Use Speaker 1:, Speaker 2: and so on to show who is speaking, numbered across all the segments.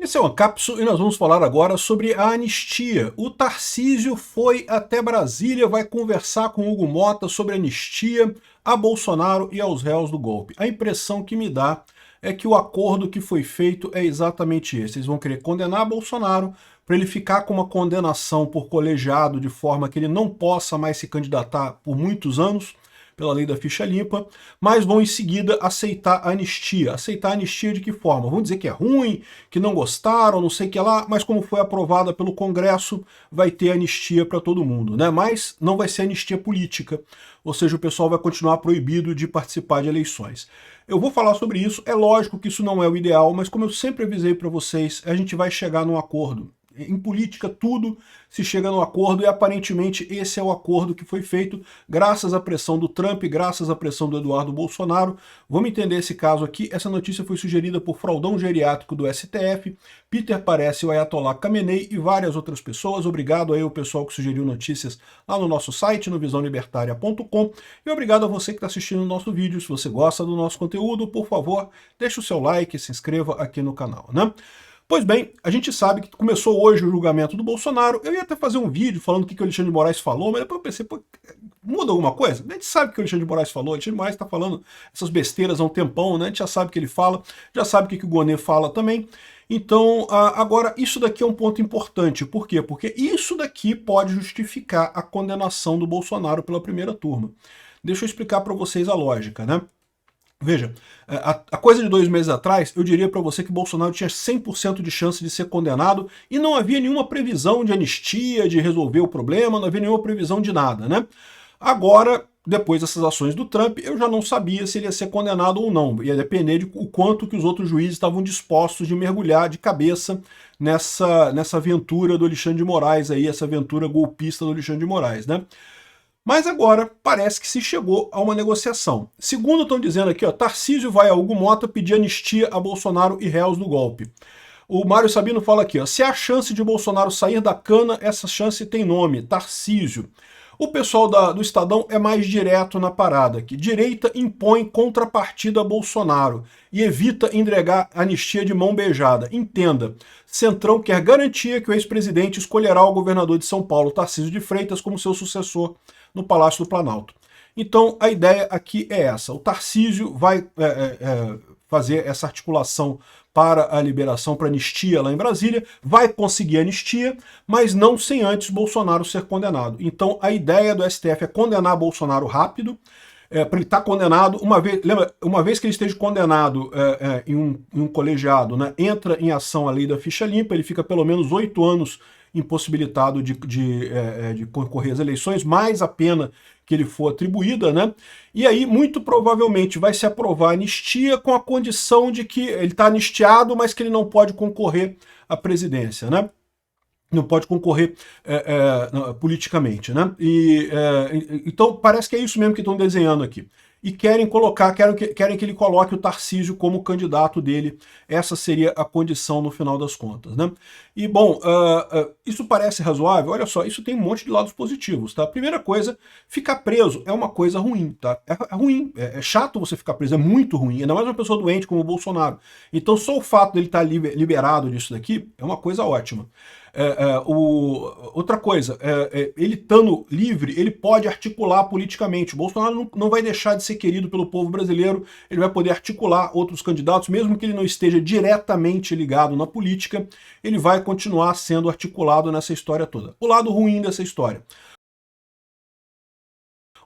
Speaker 1: Esse é o Ancapso e nós vamos falar agora sobre a anistia. O Tarcísio foi até Brasília, vai conversar com Hugo Mota sobre anistia a Bolsonaro e aos réus do golpe. A impressão que me dá é que o acordo que foi feito é exatamente esse. Eles vão querer condenar Bolsonaro para ele ficar com uma condenação por colegiado de forma que ele não possa mais se candidatar por muitos anos, pela lei da ficha limpa, mas vão em seguida aceitar a anistia. Aceitar a anistia de que forma? Vão dizer que é ruim, que não gostaram, não sei o que lá, mas como foi aprovada pelo Congresso, vai ter anistia para todo mundo, né? Mas não vai ser anistia política, ou seja, o pessoal vai continuar proibido de participar de eleições. Eu vou falar sobre isso, é lógico que isso não é o ideal, mas como eu sempre avisei para vocês, a gente vai chegar num acordo. Em política, tudo se chega no acordo e aparentemente esse é o acordo que foi feito graças à pressão do Trump, graças à pressão do Eduardo Bolsonaro. Vamos entender esse caso aqui. Essa notícia foi sugerida por Fraldão Geriátrico do STF, Peter Parece, o Ayatollah Khamenei e várias outras pessoas. Obrigado aí ao pessoal que sugeriu notícias lá no nosso site, no visãolibertaria.com, e obrigado a você que está assistindo o nosso vídeo. Se você gosta do nosso conteúdo, por favor, deixe o seu like e se inscreva aqui no canal, né? Pois bem, a gente sabe que começou hoje o julgamento do Bolsonaro. Eu ia até fazer um vídeo falando o que o Alexandre de Moraes falou, mas depois eu pensei, pô, muda alguma coisa? A gente sabe o que o Alexandre de Moraes falou. O Alexandre de Moraes está falando essas besteiras há um tempão, né? A gente já sabe o que ele fala, já sabe o que o Gonê fala também. Então, agora, isso daqui é um ponto importante. Por quê? Porque isso daqui pode justificar a condenação do Bolsonaro pela primeira turma. Deixa eu explicar para vocês a lógica, né? Veja, a coisa de 2 meses atrás, eu diria para você que Bolsonaro tinha 100% de chance de ser condenado e não havia nenhuma previsão de anistia, de resolver o problema, não havia nenhuma previsão de nada, né? Agora, depois dessas ações do Trump, eu já não sabia se ele ia ser condenado ou não. Ia depender de o quanto que os outros juízes estavam dispostos de mergulhar de cabeça nessa aventura do Alexandre de Moraes aí, essa aventura golpista do Alexandre de Moraes, né? Mas agora parece que se chegou a uma negociação. Segundo estão dizendo aqui, ó, Tarcísio vai a Hugo Mota pedir anistia a Bolsonaro e réus do golpe. O Mário Sabino fala aqui, ó, se há chance de Bolsonaro sair da cana, essa chance tem nome, Tarcísio. O pessoal do Estadão é mais direto na parada, que direita impõe contrapartida a Bolsonaro e evita entregar anistia de mão beijada. Entenda, Centrão quer garantia que o ex-presidente escolherá o governador de São Paulo, Tarcísio de Freitas, como seu sucessor no Palácio do Planalto. Então a ideia aqui é essa, o Tarcísio vai fazer essa articulação para a liberação, para anistia lá em Brasília, vai conseguir anistia, mas não sem antes Bolsonaro ser condenado. Então a ideia do STF é condenar Bolsonaro rápido, para ele estar condenado, uma vez que ele esteja condenado em um colegiado, né, entra em ação a lei da ficha limpa, ele fica pelo menos 8 anos impossibilitado de concorrer às eleições, mais a pena que ele for atribuída, né? E aí, muito provavelmente, vai se aprovar a anistia com a condição de que ele está anistiado, mas que ele não pode concorrer à presidência, né? Não pode concorrer politicamente, né? Então, parece que é isso mesmo que estão desenhando aqui. E querem que ele coloque o Tarcísio como candidato dele. Essa seria a condição no final das contas, né? E, bom, isso parece razoável? Olha só, isso tem um monte de lados positivos, tá? Primeira coisa, ficar preso é uma coisa ruim, tá? É ruim, é chato você ficar preso, é muito ruim, ainda mais uma pessoa doente como o Bolsonaro. Então, só o fato dele estar liberado disso daqui é uma coisa ótima. Outra coisa, ele estando livre, ele pode articular politicamente. O Bolsonaro não vai deixar de ser querido pelo povo brasileiro, ele vai poder articular outros candidatos, mesmo que ele não esteja diretamente ligado na política, ele vai continuar sendo articulado nessa história toda. O lado ruim dessa história.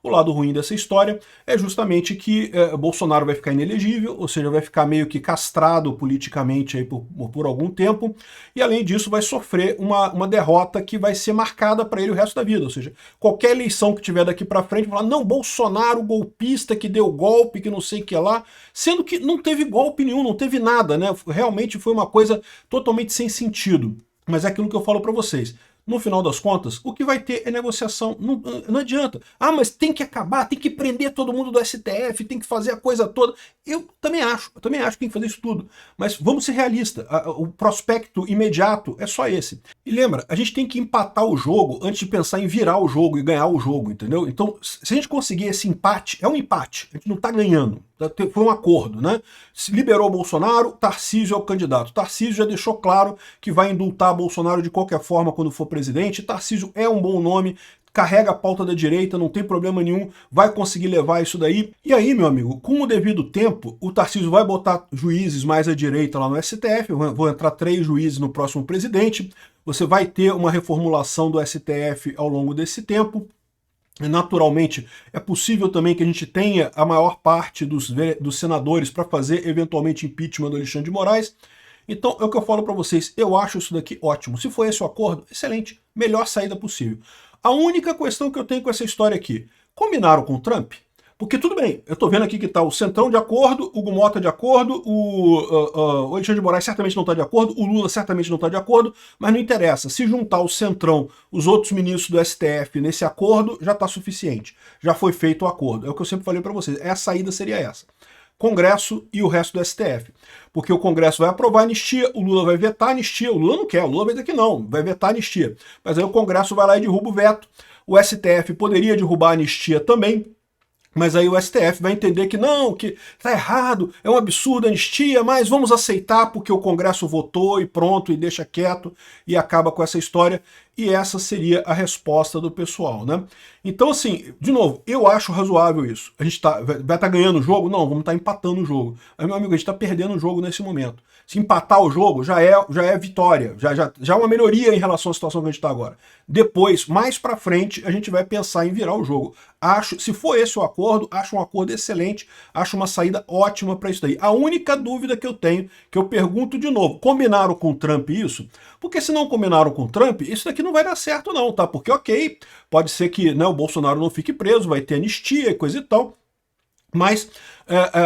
Speaker 1: O lado ruim dessa história é justamente que Bolsonaro vai ficar inelegível, ou seja, vai ficar meio que castrado politicamente aí por algum tempo, e além disso vai sofrer uma derrota que vai ser marcada para ele o resto da vida, ou seja, qualquer eleição que tiver daqui para frente, vai falar, não, Bolsonaro golpista que deu golpe, que não sei o que lá, sendo que não teve golpe nenhum, não teve nada, né? Realmente foi uma coisa totalmente sem sentido. Mas é aquilo que eu falo para vocês. No final das contas, o que vai ter é negociação. Não adianta. Ah, mas tem que acabar, tem que prender todo mundo do STF, tem que fazer a coisa toda. Eu também acho que tem que fazer isso tudo. Mas vamos ser realistas. O prospecto imediato é só esse. E lembra, a gente tem que empatar o jogo antes de pensar em virar o jogo e ganhar o jogo, entendeu? Então, se a gente conseguir esse empate, é um empate. A gente não está ganhando. Foi um acordo, né? Se liberou Bolsonaro, Tarcísio é o candidato. Tarcísio já deixou claro que vai indultar Bolsonaro de qualquer forma quando for presidente. Tarcísio é um bom nome, carrega a pauta da direita, não tem problema nenhum, vai conseguir levar isso daí. E aí, meu amigo, com o devido tempo, o Tarcísio vai botar juízes mais à direita lá no STF, vão entrar 3 juízes no próximo presidente, você vai ter uma reformulação do STF ao longo desse tempo. Naturalmente, é possível também que a gente tenha a maior parte dos senadores para fazer, eventualmente, impeachment do Alexandre de Moraes. Então, é o que eu falo para vocês, eu acho isso daqui ótimo. Se for esse o acordo, excelente, melhor saída possível. A única questão que eu tenho com essa história aqui, combinaram com o Trump? Porque tudo bem, eu tô vendo aqui que tá o Centrão de acordo, o Hugo Mota de acordo, o Alexandre de Moraes certamente não está de acordo, o Lula certamente não está de acordo, mas não interessa. Se juntar o Centrão, os outros ministros do STF nesse acordo, já está suficiente. Já foi feito o acordo. É o que eu sempre falei para vocês. A saída seria essa. Congresso e o resto do STF. Porque o Congresso vai aprovar a anistia, o Lula vai vetar a anistia, o Lula não quer, o Lula vai dizer que não, vai vetar a anistia. Mas aí o Congresso vai lá e derruba o veto, o STF poderia derrubar a anistia também, mas aí o STF vai entender que não, que tá errado, é um absurdo a anistia, mas vamos aceitar porque o Congresso votou e pronto, e deixa quieto, e acaba com essa história, e essa seria a resposta do pessoal, né? Então, assim, de novo, eu acho razoável isso. A gente vai estar ganhando o jogo? Não, vamos estar empatando o jogo. Aí, meu amigo, a gente está perdendo o jogo nesse momento. Se empatar o jogo, já é vitória, já é uma melhoria em relação à situação que a gente está agora. Depois, mais para frente, a gente vai pensar em virar o jogo. Se for esse o acordo, acho um acordo excelente, acho uma saída ótima para isso daí. A única dúvida que eu tenho, que eu pergunto de novo, combinaram com o Trump isso? Porque se não combinaram com o Trump, isso daqui não vai dar certo não, tá? Porque ok, pode ser que, né, o Bolsonaro não fique preso, vai ter anistia e coisa e tal, mas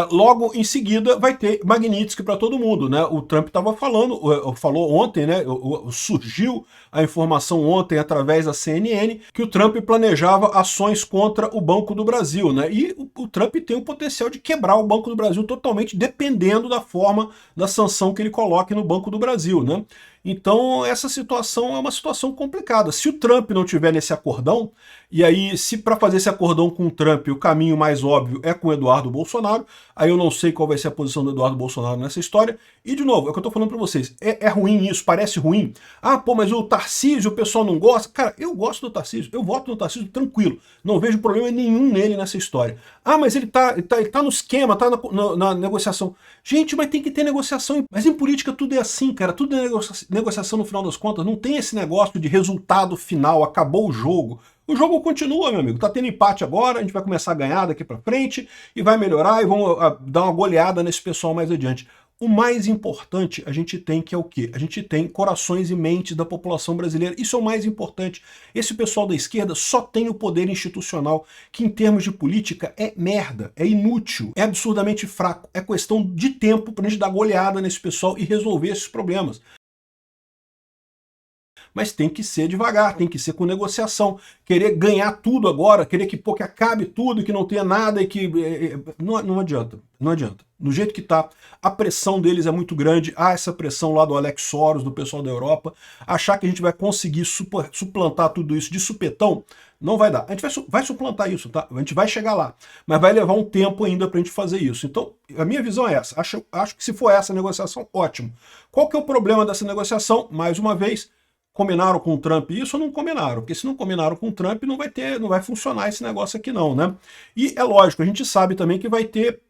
Speaker 1: logo em seguida vai ter Magnitsky para todo mundo, né? O Trump estava falou ontem, né? Surgiu a informação ontem através da CNN que o Trump planejava ações contra o Banco do Brasil, né? E o Trump tem o potencial de quebrar o Banco do Brasil totalmente, dependendo da forma da sanção que ele coloque no Banco do Brasil, né? Então essa situação é uma situação complicada. Se o Trump não tiver nesse acordão, e aí se para fazer esse acordão com o Trump o caminho mais óbvio é com o Eduardo Bolsonaro, aí eu não sei qual vai ser a posição do Eduardo Bolsonaro nessa história. E de novo, é o que eu tô falando para vocês, é ruim isso, parece ruim. Ah, pô, mas o Tarcísio o pessoal não gosta. Cara, eu gosto do Tarcísio, eu voto no Tarcísio tranquilo, não vejo problema nenhum nele nessa história. Ah, mas ele tá no esquema, tá na negociação. Gente, mas tem que ter negociação. Mas em política tudo é assim, cara, tudo é negociação no final das contas, não tem esse negócio de resultado final, acabou o jogo. O jogo continua, meu amigo, tá tendo empate agora, a gente vai começar a ganhar daqui pra frente, e vai melhorar, e vamos dar uma goleada nesse pessoal mais adiante. O mais importante a gente tem que é o quê? A gente tem corações e mentes da população brasileira. Isso é o mais importante. Esse pessoal da esquerda só tem o poder institucional, que em termos de política é merda, é inútil, é absurdamente fraco. É questão de tempo pra gente dar goleada nesse pessoal e resolver esses problemas. Mas tem que ser devagar, tem que ser com negociação. Querer ganhar tudo agora, querer que acabe tudo, que não tenha nada e que... Não adianta, não adianta. Do jeito que tá, a pressão deles é muito grande, há essa pressão lá do Alex Soros, do pessoal da Europa, achar que a gente vai conseguir suplantar tudo isso de supetão, não vai dar. A gente vai suplantar isso, tá? A gente vai chegar lá, mas vai levar um tempo ainda pra gente fazer isso. Então, a minha visão é essa. Acho que se for essa negociação, ótimo. Qual que é o problema dessa negociação? Mais uma vez, combinaram com o Trump isso ou não combinaram? Porque se não combinaram com o Trump, não vai funcionar esse negócio aqui não, né? E é lógico, a gente sabe também que vai ter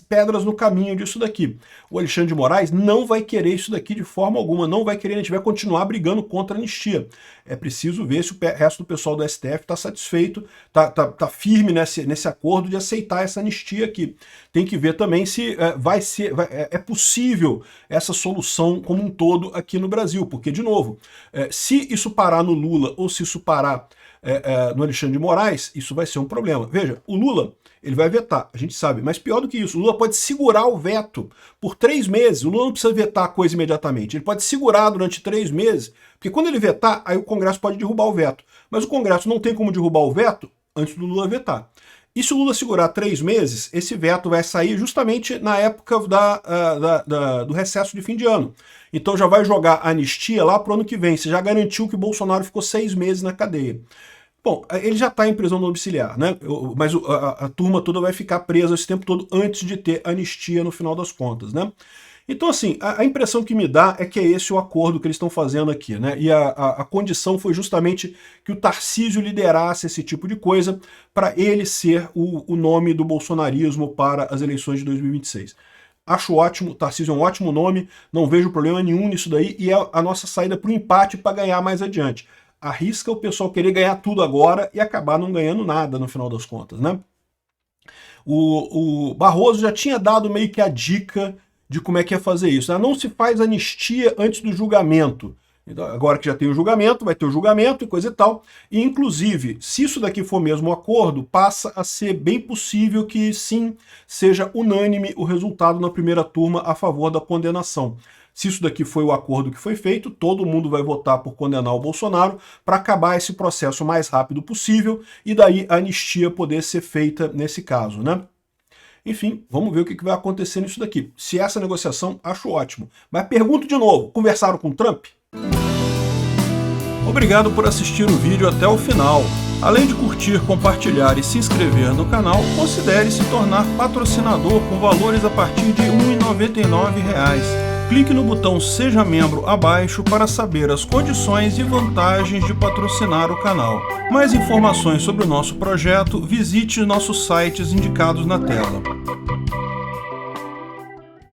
Speaker 1: pedras no caminho disso daqui. O Alexandre de Moraes não vai querer isso daqui de forma alguma, não vai querer, a gente vai continuar brigando contra a anistia. É preciso ver se o resto do pessoal do STF está satisfeito, tá firme nesse acordo de aceitar essa anistia aqui. Tem que ver também se é possível essa solução como um todo aqui no Brasil, porque, de novo, se isso parar no Lula ou se isso parar no Alexandre de Moraes, isso vai ser um problema. Veja, o Lula, ele vai vetar, a gente sabe, mas pior do que isso, o Lula pode segurar o veto por 3 meses, o Lula não precisa vetar a coisa imediatamente, ele pode segurar durante 3 meses, porque quando ele vetar, aí o Congresso pode derrubar o veto, mas o Congresso não tem como derrubar o veto antes do Lula vetar. E se o Lula segurar 3 meses, esse veto vai sair justamente na época do recesso de fim de ano. Então já vai jogar a anistia lá para o ano que vem, você já garantiu que o Bolsonaro ficou 6 meses na cadeia. Bom, ele já está em prisão domiciliar, né? Mas a turma toda vai ficar presa esse tempo todo antes de ter anistia no final das contas, né? Então, assim, a impressão que me dá é que é esse o acordo que eles estão fazendo aqui, né? E a condição foi justamente que o Tarcísio liderasse esse tipo de coisa para ele ser o nome do bolsonarismo para as eleições de 2026. Acho ótimo, Tarcísio é um ótimo nome, não vejo problema nenhum nisso daí, e é a nossa saída para o empate para ganhar mais adiante. Arrisca o pessoal querer ganhar tudo agora e acabar não ganhando nada no final das contas, né? O Barroso já tinha dado meio que a dica de como é que ia fazer isso, né? Não se faz anistia antes do julgamento. Então, agora que já tem o julgamento, vai ter o julgamento e coisa e tal. E, inclusive, se isso daqui for mesmo um acordo, passa a ser bem possível que, sim, seja unânime o resultado na primeira turma a favor da condenação. Se isso daqui foi o acordo que foi feito, todo mundo vai votar por condenar o Bolsonaro para acabar esse processo o mais rápido possível e daí a anistia poder ser feita nesse caso, né? Enfim, vamos ver o que vai acontecer nisso daqui. Se essa negociação, acho ótimo. Mas pergunto de novo, conversaram com o Trump? Obrigado por assistir o vídeo até o final. Além de curtir, compartilhar e se inscrever no canal, considere se tornar patrocinador com valores a partir de R$ 1,99. Clique no botão Seja Membro abaixo para saber as condições e vantagens de patrocinar o canal. Mais informações sobre o nosso projeto, visite nossos sites indicados na tela.